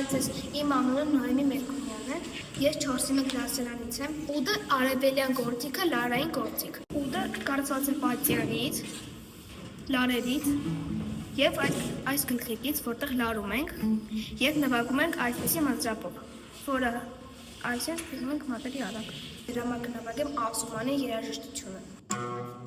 Բարև ձեզ, իմ անունը Նոյեմի Մերկունյանն է, ես 4-րդ դասարանից եմ, ուդը արևելյան գործիքը լարային գործիք, ուդը կառուցված է պատյանից, լարերից և այս գլխիկից, որտեղ լարում ենք և նվագում ենք այսպիսի մազրապով, որը այսպես փինում ենք մատերի արագ։ Դրամագնահատեմ Ասումանի երաժշտությունը։